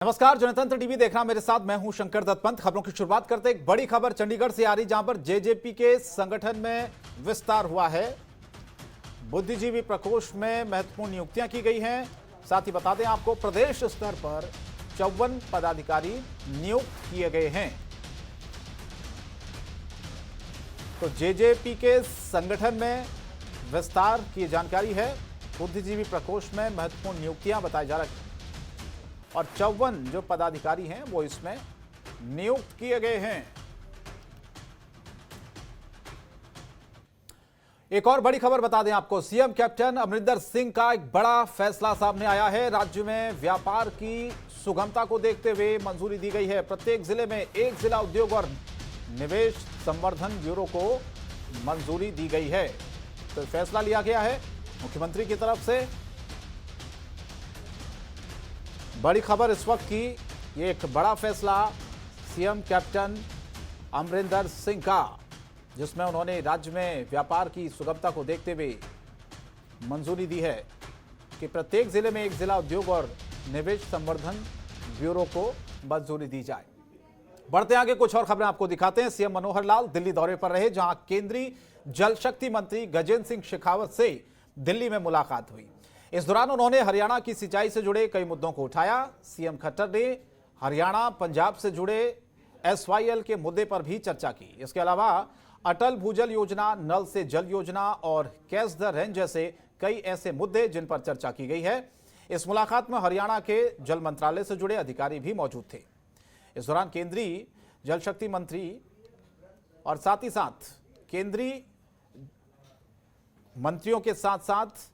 नमस्कार, जनतंत्र टीवी देखना मेरे साथ मैं हूं शंकर दत्तपंत। खबरों की शुरुआत करते एक बड़ी खबर चंडीगढ़ से आ रही, जहां पर जेजेपी के संगठन में विस्तार हुआ है। बुद्धिजीवी प्रकोष्ठ में महत्वपूर्ण नियुक्तियां की गई हैं। साथ ही बता दें आपको, प्रदेश स्तर पर 54 पदाधिकारी नियुक्त किए गए हैं। तो जेजेपी के संगठन में विस्तार की जानकारी है। बुद्धिजीवी प्रकोष्ठ में महत्वपूर्ण नियुक्तियां बताई जा रही हैं और 54 जो पदाधिकारी हैं वो इसमें नियुक्त किए गए हैं। एक और बड़ी खबर बता दें आपको, सीएम कैप्टन अमरिंदर सिंह का एक बड़ा फैसला सामने आया है। राज्य में व्यापार की सुगमता को देखते हुए मंजूरी दी गई है। प्रत्येक जिले में एक जिला उद्योग और निवेश संवर्धन ब्यूरो को मंजूरी दी गई है। तो फैसला लिया गया है मुख्यमंत्री की तरफ से। बड़ी खबर इस वक्त की, ये एक बड़ा फैसला सीएम कैप्टन अमरिंदर सिंह का, जिसमें उन्होंने राज्य में व्यापार की सुगमता को देखते हुए मंजूरी दी है कि प्रत्येक जिले में एक जिला उद्योग और निवेश संवर्धन ब्यूरो को मंजूरी दी जाए। बढ़ते आगे कुछ और खबरें आपको दिखाते हैं। सीएम मनोहर लाल दिल्ली दौरे पर रहे, जहां केंद्रीय जल शक्ति मंत्री गजेंद्र सिंह शेखावत से दिल्ली में मुलाकात हुई। इस दौरान उन्होंने हरियाणा की सिंचाई से जुड़े कई मुद्दों को उठाया। सीएम खट्टर ने हरियाणा पंजाब से जुड़े एसवाईएल के मुद्दे पर भी चर्चा की। इसके अलावा अटल भूजल योजना, नल से जल योजना और कैच द रेन जैसे कई ऐसे मुद्दे जिन पर चर्चा की गई है। इस मुलाकात में हरियाणा के जल मंत्रालय से जुड़े अधिकारी भी मौजूद थे। इस दौरान केंद्रीय जल शक्ति मंत्री और साथ ही साथ केंद्रीय मंत्रियों के साथ साथ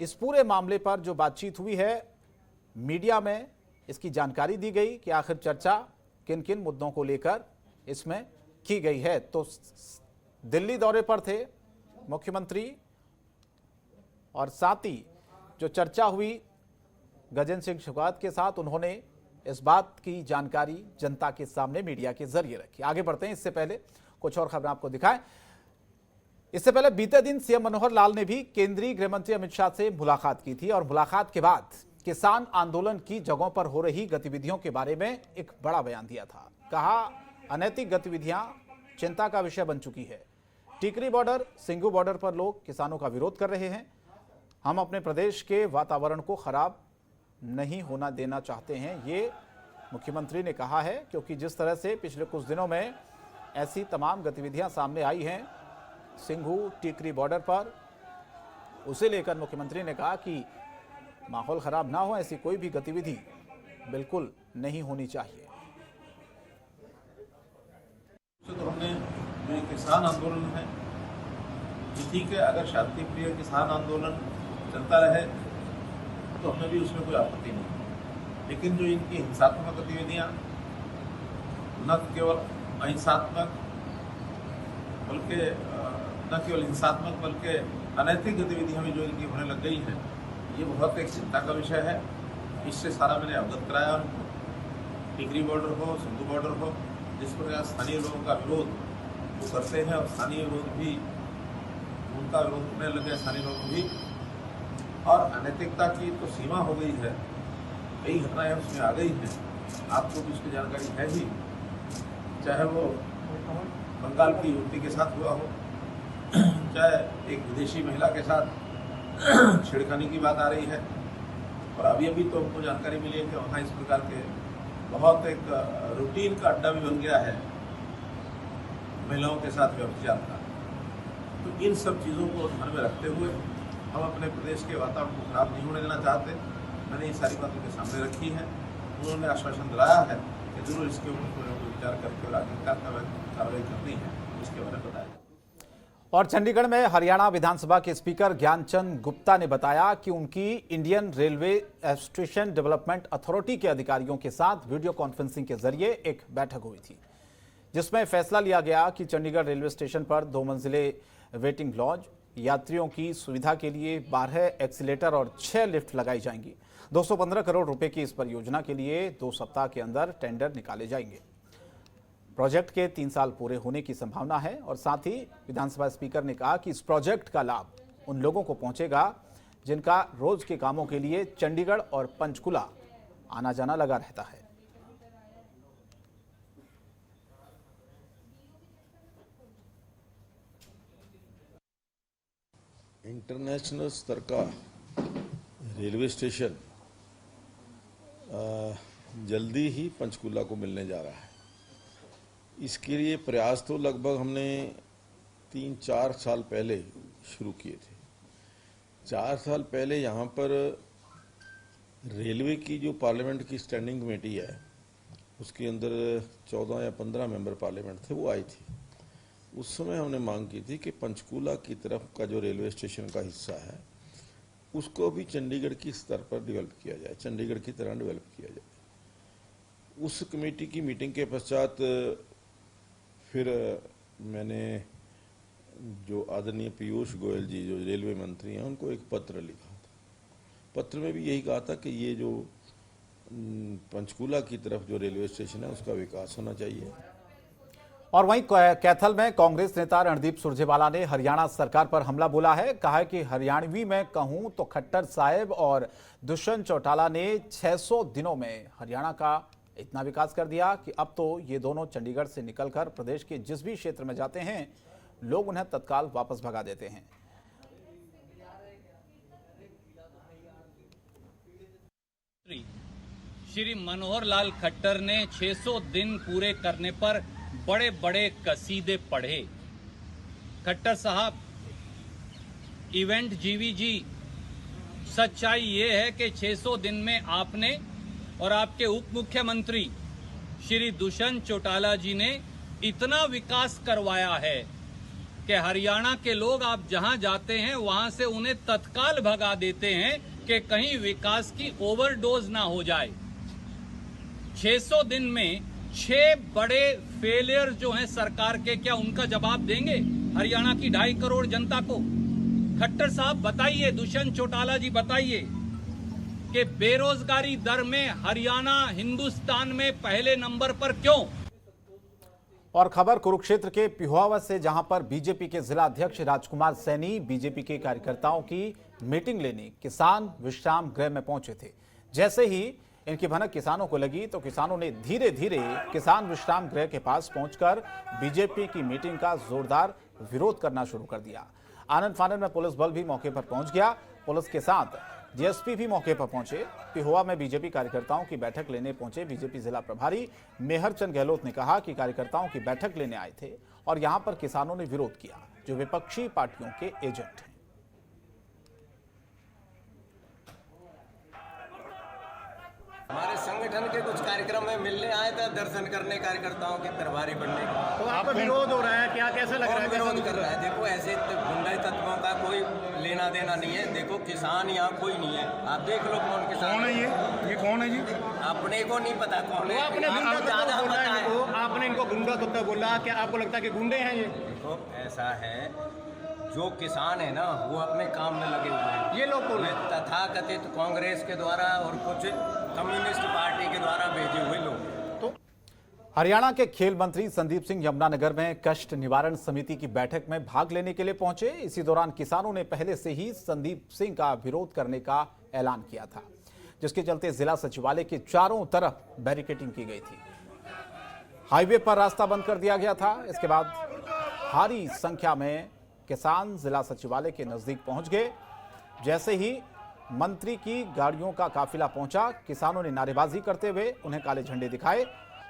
इस पूरे मामले पर जो बातचीत हुई है, मीडिया में इसकी जानकारी दी गई कि आखिर चर्चा किन किन मुद्दों को लेकर इसमें की गई है। तो दिल्ली दौरे पर थे मुख्यमंत्री और साथ ही जो चर्चा हुई गजेंद्र सिंह शेखावत के साथ, उन्होंने इस बात की जानकारी जनता के सामने मीडिया के जरिए रखी। आगे बढ़ते हैं, इससे पहले कुछ और खबरें आपको दिखाएं। इससे पहले बीते दिन सीएम मनोहर लाल ने भी केंद्रीय गृह मंत्री अमित शाह से मुलाकात की थी और मुलाकात के बाद किसान आंदोलन की जगहों पर हो रही गतिविधियों के बारे में एक बड़ा बयान दिया था। कहा, अनैतिक गतिविधियां चिंता का विषय बन चुकी है। टिकरी बॉर्डर, सिंघू बॉर्डर पर लोग किसानों का विरोध कर रहे हैं। हम अपने प्रदेश के वातावरण को खराब नहीं होना देना चाहते हैं, ये मुख्यमंत्री ने कहा है। क्योंकि जिस तरह से पिछले कुछ दिनों में ऐसी तमाम गतिविधियां सामने आई हैं सिंघू टिकरी बॉर्डर पर, उसे लेकर मुख्यमंत्री ने कहा कि माहौल खराब ना हो, ऐसी कोई भी गतिविधि बिल्कुल नहीं होनी चाहिए। तो हमने जो ये किसान आंदोलन है, ठीक है, अगर शांतिप्रिय किसान आंदोलन चलता रहे तो हमें भी उसमें कोई आपत्ति नहीं। लेकिन जो इनकी हिंसात्मक गतिविधियां, न केवल अहिंसात्मक बल्कि न केवल हिंसात्मक बल्कि अनैतिक गतिविधियां भी जो इनकी होने लग गई हैं, ये बहुत एक चिंता का विषय है। इससे सारा मैंने अवगत कराया उनको। टिकरी बॉर्डर हो, सिंधु बॉर्डर हो, जिस प्रकार स्थानीय लोगों का विरोध वो करते हैं और स्थानीय लोग भी उनका विरोध करने लगे, स्थानीय लोग भी, और अनैतिकता की तो सीमा हो गई है। कई घटनाएं उसमें आ गई हैं, आपको भी उसकी जानकारी है ही। चाहे वो बंगाल की युवती के साथ हुआ हो, चाहे एक विदेशी महिला के साथ छेड़खानी की बात आ रही है, और अभी तो हमको जानकारी मिली है कि वहाँ इस प्रकार के बहुत एक रूटीन का अड्डा भी बन गया है महिलाओं के साथ व्यभिचार का। तो इन सब चीज़ों को ध्यान में रखते हुए हम अपने प्रदेश के वातावरण को खराब नहीं होने देना चाहते। मैंने ये सारी बातें के सामने रखी हैं। उन्होंने आश्वासन दिलाया है कि जरूर इसके ऊपर विचार करके और आगे कार्रवाई करनी है, इसके बारे में बताया। और चंडीगढ़ में हरियाणा विधानसभा के स्पीकर ज्ञानचंद गुप्ता ने बताया कि उनकी Indian railway administration development authority के अधिकारियों के साथ वीडियो कॉन्फ्रेंसिंग के जरिए एक बैठक हुई थी, जिसमें फैसला लिया गया कि चंडीगढ़ रेलवे स्टेशन पर 2 मंजिले वेटिंग लॉज, यात्रियों की सुविधा के लिए 12 एक्सीलेटर और 6 लिफ्ट लगाई जाएंगी। 215 करोड़ रुपए की इस परियोजना के लिए 2 सप्ताह के अंदर टेंडर निकाले जाएंगे। प्रोजेक्ट के 3 साल पूरे होने की संभावना है। और साथ ही विधानसभा स्पीकर ने कहा कि इस प्रोजेक्ट का लाभ उन लोगों को पहुंचेगा जिनका रोज के कामों के लिए चंडीगढ़ और पंचकुला आना जाना लगा रहता है। इंटरनेशनल स्तर का रेलवे स्टेशन जल्दी ही पंचकूला को मिलने जा रहा है। इसके लिए प्रयास तो लगभग हमने 3-4 साल पहले शुरू किए थे। 4 साल पहले यहाँ पर रेलवे की जो पार्लियामेंट की स्टैंडिंग कमेटी है उसके अंदर 14 या 15 मेंबर पार्लियामेंट थे, वो आई थी। उस समय हमने मांग की थी कि पंचकूला की तरफ का जो रेलवे स्टेशन का हिस्सा है उसको भी चंडीगढ़ की स्तर पर डेवलप किया जाए, चंडीगढ़ की तरह डेवलप किया जाए। उस कमेटी की मीटिंग के पश्चात फिर मैंने जो आदरणीय पीयूष गोयल जी जो रेलवे मंत्री हैं उनको एक पत्र लिखा था। पत्र में भी यही कहा था कि ये जो पंचकूला की तरफ जो रेलवे स्टेशन है उसका विकास होना चाहिए। और वहीं कैथल में कांग्रेस नेता रणदीप सुरजेवाला ने हरियाणा सरकार पर हमला बोला है। कहा है कि हरियाणवी में कहूं तो खट्टर साहब और दुष्यंत चौटाला ने 600 दिनों में हरियाणा का इतना विकास कर दिया कि अब तो ये दोनों चंडीगढ़ से निकलकर प्रदेश के जिस भी क्षेत्र में जाते हैं लोग उन्हें तत्काल वापस भगा देते हैं। श्री मनोहर लाल खट्टर ने 600 दिन पूरे करने पर बड़े बड़े कसीदे पढ़े। खट्टर साहब, इवेंट जीवी जी, सच्चाई ये है कि 600 दिन में आपने और आपके उप मुख्यमंत्री श्री दुष्यंत चौटाला जी ने इतना विकास करवाया है कि हरियाणा के लोग आप जहां जाते हैं वहां से उन्हें तत्काल भगा देते हैं कि कहीं विकास की ओवरडोज ना हो जाए। 600 दिन में 6 बड़े फेलियर जो हैं सरकार के, क्या उनका जवाब देंगे हरियाणा की 2.5 करोड़ जनता को? खट्टर साहब बताइए, दुष्यंत चौटाला जी बताइए कि बेरोजगारी दर में हरियाणा हिंदुस्तान में पहले नंबर पर क्यों? और खबर कुरुक्षेत्र के पिहोवा से, जहां पर बीजेपी के जिला अध्यक्ष राजकुमार सैनी बीजेपी के कार्यकर्ताओं की मीटिंग लेने किसान विश्राम गृह में पहुंचे थे। जैसे ही इनकी भनक किसानों को लगी तो किसानों ने धीरे धीरे किसान विश्राम गृह के पास पहुंचकर बीजेपी की मीटिंग का जोरदार विरोध करना शुरू कर दिया। आनंद फानन में पुलिस बल भी मौके पर पहुंच गया। पुलिस के साथ डीएसपी भी मौके पर पहुंचे। पिहोवा में बीजेपी कार्यकर्ताओं की बैठक लेने पहुंचे बीजेपी जिला प्रभारी मेहरचंद गहलोत ने कहा कि कार्यकर्ताओं की बैठक लेने आए थे और यहां पर किसानों ने विरोध किया जो विपक्षी पार्टियों के एजेंट हैं। हमारे संगठन के कुछ कार्यक्रम में मिलने आए थे, दर्शन करने कार्यकर्ताओं के प्रभारी बनने। तो आपका विरोध हो रहा है, क्या कैसा लग रहा है? विरोध कर रहा है। देखो, ऐसे गुंडा तत्वों का कोई लेना देना नहीं है। देखो, किसान यहाँ कोई नहीं है। आप देख लो कौन किसान कौन है ये कौन है जी? अपने को नहीं पता कौन है। आपने इनको गुंडा तत्व बोला, क्या आपको लगता है कि गुंडे हैं ये? देखो, ऐसा है, जो किसान है ना वो अपने काम में लगे हुए हैं। ये लोग कौन है? तथाकथित कांग्रेस के द्वारा और कुछ कम्युनिस्ट पार्टी के द्वारा भेजे हुए लोग। तो हरियाणा के खेल मंत्री संदीप सिंह यमुनानगर में कष्ट निवारण समिति की बैठक में भाग लेने के लिए पहुंचे। इसी दौरान किसानों ने पहले से ही संदीप सिंह का विरोध करने का ऐलान किया था, जिसके चलते जिला सचिवालय के चारों तरफ बैरिकेडिंग की गई थी। हाईवे पर रास्ता बंद कर दिया गया था। इसके बाद भारी संख्या में किसान जिला सचिवालय के नजदीक पहुंच गए। जैसे ही मंत्री की गाड़ियों का काफिला पहुंचा, किसानों ने नारेबाजी करते हुए उन्हें काले झंडे दिखाए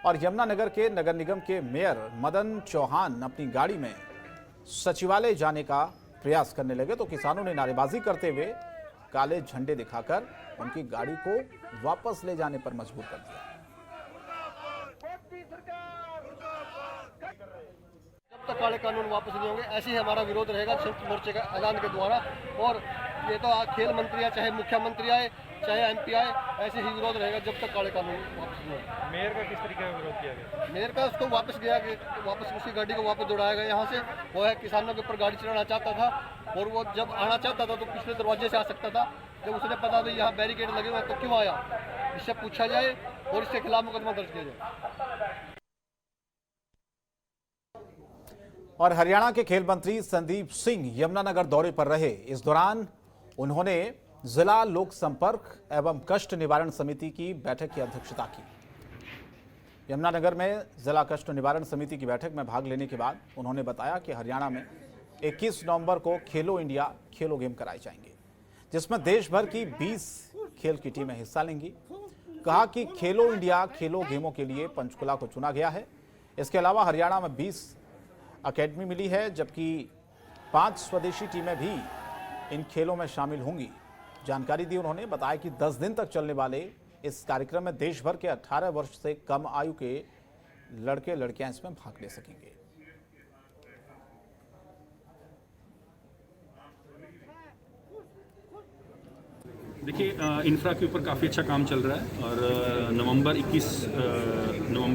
और यमुनानगर के नगर निगम के मेयर मदन चौहान अपनी गाड़ी में सचिवालय जाने का प्रयास करने लगे तो किसानों ने नारेबाजी करते हुए काले झंडे दिखाकर उनकी गाड़ी को वापस ले जाने पर मजबूर कर दिया। जब तक काले कानून वापस नहीं होंगे ऐसे ही हमारा विरोध रहेगा संयुक्त मोर्चे का ऐलान के द्वारा। और ये तो खेल मंत्री आए, चाहे मुख्यमंत्री आए, चाहे एमपी आए, ऐसे ही विरोध रहेगा जब तक काले कानून वापस नहीं होंगे। मेयर का किस तरीके का विरोध किया गया? मेयर का उसको वापस गया कि वापस उसकी गाड़ी को वापस दौड़ाया गया यहाँ से। वो है किसानों के ऊपर गाड़ी चलाना चाहता था और वो जब आना चाहता था तो पिछले दरवाजे से आ सकता था। जब उसे पता था यहाँ बैरिकेड लगे हुए तो क्यों आया, इससे पूछा जाए और इसके खिलाफ मुकदमा दर्ज किया जाए। और हरियाणा के खेल मंत्री संदीप सिंह यमुनानगर दौरे पर रहे। इस दौरान उन्होंने जिला लोक संपर्क एवं कष्ट निवारण समिति की बैठक की अध्यक्षता की। यमुनानगर में जिला कष्ट निवारण समिति की बैठक में भाग लेने के बाद उन्होंने बताया कि हरियाणा में 21 नवंबर को खेलो इंडिया खेलो गेम कराए जाएंगे, जिसमें देश भर की 20 खेल की टीमें हिस्सा लेंगी। कहा कि खेलो इंडिया खेलो गेमों के लिए पंचकुला को चुना गया है। इसके अलावा हरियाणा में 20 अकेडमी मिली है, जबकि 5 स्वदेशी टीमें भी इन खेलों में शामिल होंगी। जानकारी दी उन्होंने बताया कि 10 दिन तक चलने वाले इस कार्यक्रम में देश भर के 18 वर्ष से कम आयु के लड़के लड़कियां इसमें भाग ले सकेंगे। देखिए, इंफ्रा के ऊपर काफ़ी अच्छा काम चल रहा है और नवंबर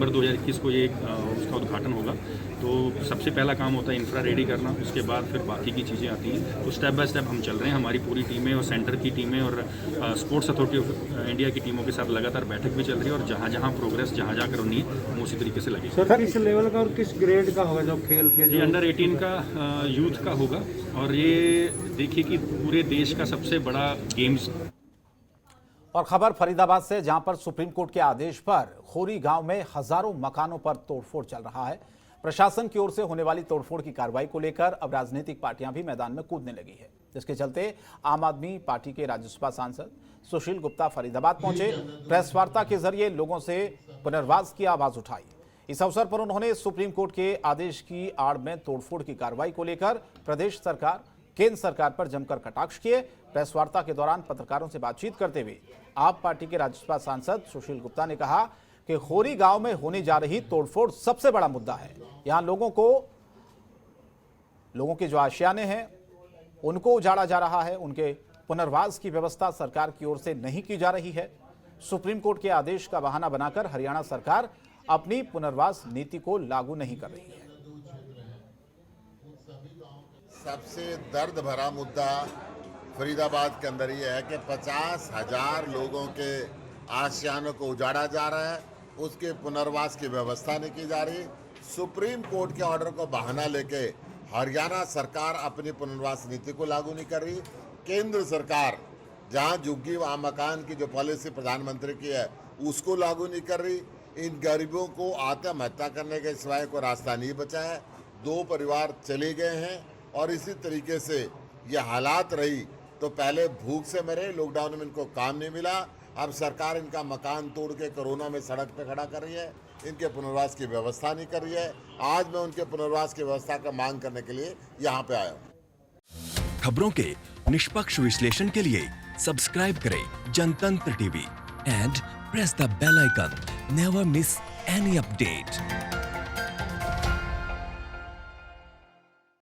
2021 को ये उसका उद्घाटन होगा। तो सबसे पहला काम होता है इंफ्रा रेडी करना, उसके बाद फिर बाकी की चीज़ें आती हैं। तो स्टेप बाय स्टेप हम चल रहे हैं। हमारी पूरी टीमें और सेंटर की टीमें और स्पोर्ट्स अथॉरिटी ऑफ इंडिया की टीमों के साथ लगातार बैठक भी चल रही है और जहाँ जहाँ प्रोग्रेस जहाँ जाकर होनी है हम उसी तरीके से लगे। सर किस लेवल का और किस ग्रेड का होगा जो खेल के? ये अंडर 18 का यूथ का होगा और ये देखिए कि पूरे देश का सबसे बड़ा गेम्स। और खबर फरीदाबाद से, जहां पर सुप्रीम कोर्ट के आदेश पर खोरी गांव में हजारों मकानों पर तोड़फोड़ चल रहा है। प्रशासन की ओर से होने वाली तोड़फोड़ की कार्रवाई को लेकर अब राजनीतिक पार्टियां भी मैदान में कूदने लगी है, जिसके चलते आम आदमी पार्टी के राज्यसभा सांसद सुशील गुप्ता फरीदाबाद पहुंचे। प्रेस वार्ता के जरिए लोगों से पुनर्वास की आवाज उठाई। इस अवसर पर उन्होंने सुप्रीम कोर्ट के आदेश की आड़ में तोड़फोड़ की कार्रवाई को लेकर प्रदेश सरकार, केंद्र सरकार पर जमकर कटाक्ष किए। प्रेस वार्ता के दौरान पत्रकारों से बातचीत करते हुए आप पार्टी के राज्यसभा सांसद सुशील गुप्ता ने कहा कि खोरी गांव में होने जा रही तोड़फोड़ सबसे बड़ा मुद्दा है। यहां लोगों के जो आशियाने हैं उनको उजाड़ा जा रहा है। उनके पुनर्वास की व्यवस्था सरकार की ओर से नहीं की जा रही है। सुप्रीम कोर्ट के आदेश का बहाना बनाकर हरियाणा सरकार अपनी पुनर्वास नीति को लागू नहीं कर रही है। सबसे दर्द भरा मुद्दा फरीदाबाद के अंदर ये है कि 50,000 लोगों के आशियानों को उजाड़ा जा रहा है, उसके पुनर्वास की व्यवस्था नहीं की जा रही। सुप्रीम कोर्ट के ऑर्डर को बहाना लेके हरियाणा सरकार अपनी पुनर्वास नीति को लागू नहीं कर रही। केंद्र सरकार जहां झुग्गी वहां मकान की जो पॉलिसी प्रधानमंत्री की है उसको लागू नहीं कर रही। इन गरीबों को आत्महत्या करने के सिवाय कोई रास्ता नहीं बचा है। 2 परिवार चले गए हैं और इसी तरीके से ये हालात रही तो पहले भूख से मरे, लॉकडाउन में इनको काम नहीं मिला, अब सरकार इनका मकान तोड़ के कोरोना में सड़क पे खड़ा कर रही है, इनके पुनर्वास की व्यवस्था नहीं कर रही है। आज मैं उनके पुनर्वास की व्यवस्था का मांग करने के लिए यहाँ पे आया हूँ। खबरों के निष्पक्ष विश्लेषण के लिए सब्सक्राइब करें Jantantra TV and press the bell icon. Never miss any update.